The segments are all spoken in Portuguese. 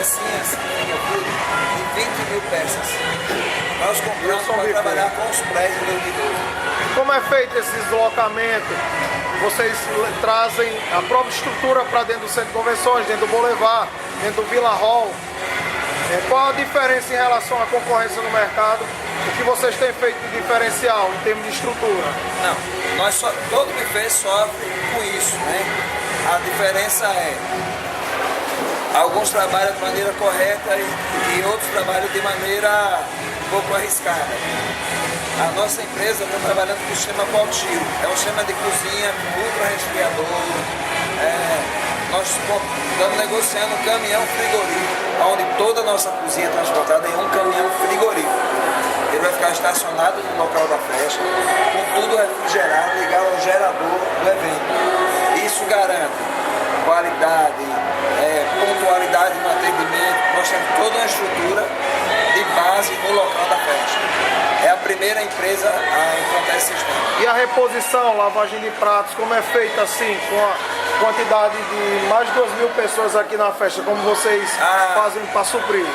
pecinhas de 20 mil peças. Nós compramos para trabalhar com os prédios do 2012. Como é feito esse deslocamento? Vocês trazem a própria estrutura para dentro do centro de convenções, dentro do Boulevard, dentro do Villa Hall. Qual a diferença em relação à concorrência no mercado? O que vocês têm feito de diferencial em termos de estrutura? Não, todo buffet sofre com isso, né? A diferença é, alguns trabalham de maneira correta e outros trabalham de maneira um pouco arriscada. A nossa empresa está trabalhando com o sistema Power-Tiro. É um sistema de cozinha ultra resfriador. Nós estamos negociando um caminhão frigorífico, onde toda a nossa cozinha é transportada em um caminhão frigorífico. Ele vai ficar estacionado no local da festa, com tudo refrigerado, ligado ao gerador do evento. Isso garante qualidade, pontualidade no atendimento. Nós temos toda uma estrutura de base no local da festa. É a primeira empresa a implantar esse sistema. E a reposição, lavagem de pratos, como é feita assim, com a quantidade de mais de 2.000 pessoas aqui na festa, como vocês fazem para suprir?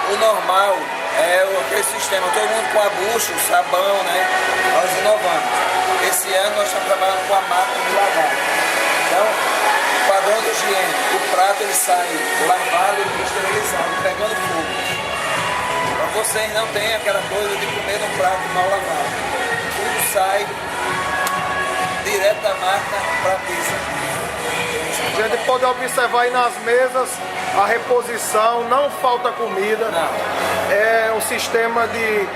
O normal é aquele sistema, todo mundo com a bucha, o sabão, né? Nós inovamos. Esse ano nós estamos trabalhando com a máquina de lavagem. Então, o padrão de higiene, o prato ele sai lavado e esterilizado, pegando fogo. Para vocês não tem aquela coisa de comer um prato mal lavado. Tudo sai direto da máquina para a pizza. A gente pode observar aí nas mesas a reposição, não falta comida. Não. É um sistema de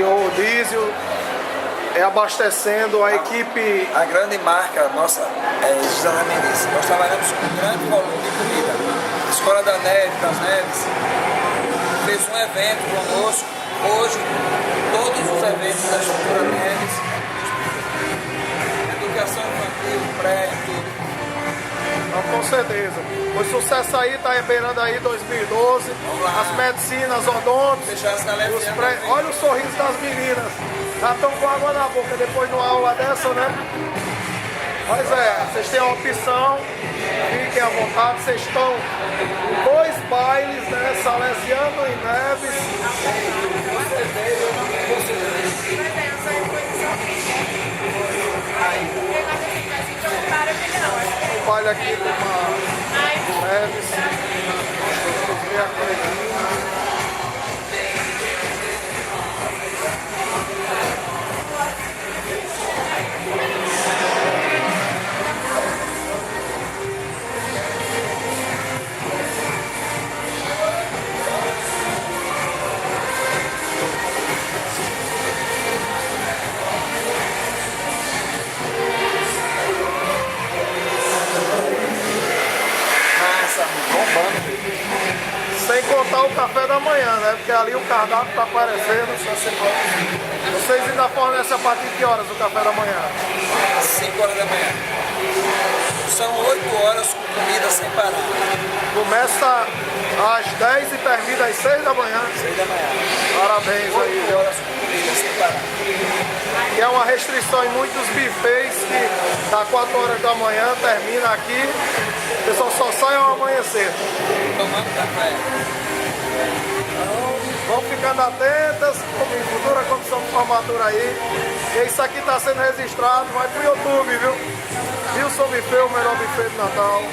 rodízio, abastecendo a equipe. A grande marca nossa é exatamente isso. Nós trabalhamos com um grande volume de comida. A Escola da Neve, das Neves, fez um evento conosco. Hoje, todos os eventos da estrutura Neves, educação infantil, pré, tudo. Então, com certeza. O sucesso aí está beirando aí 2012. As medicinas, odontos. Olha o sorriso das meninas. Já estão com água na boca depois de uma aula dessa, né? Mas vocês têm a opção, fiquem à vontade, vocês estão em 2 bailes, né? Salesiano e Neves. O baile aqui do Neves. Vamos ver aqui. Sem contar o café da manhã, né? Porque ali o cardápio está aparecendo. Vocês ainda fornecem a partir de que horas o café da manhã? 5 horas da manhã. São 8 horas com comida sem parar. Começa às 10 e termina às 6 da manhã. 6 da manhã. Parabéns aí. 8 horas com comida sem parar. E é uma restrição em muitos buffets que dá 4 horas da manhã, termina aqui. O pessoal só sai ao amanhecer. Tomando café. Então, vão ficando atentas, como em futura comissão de formatura aí. E isso aqui está sendo registrado, vai pro YouTube, viu? Wilson Buffet, o melhor buffet de Natal.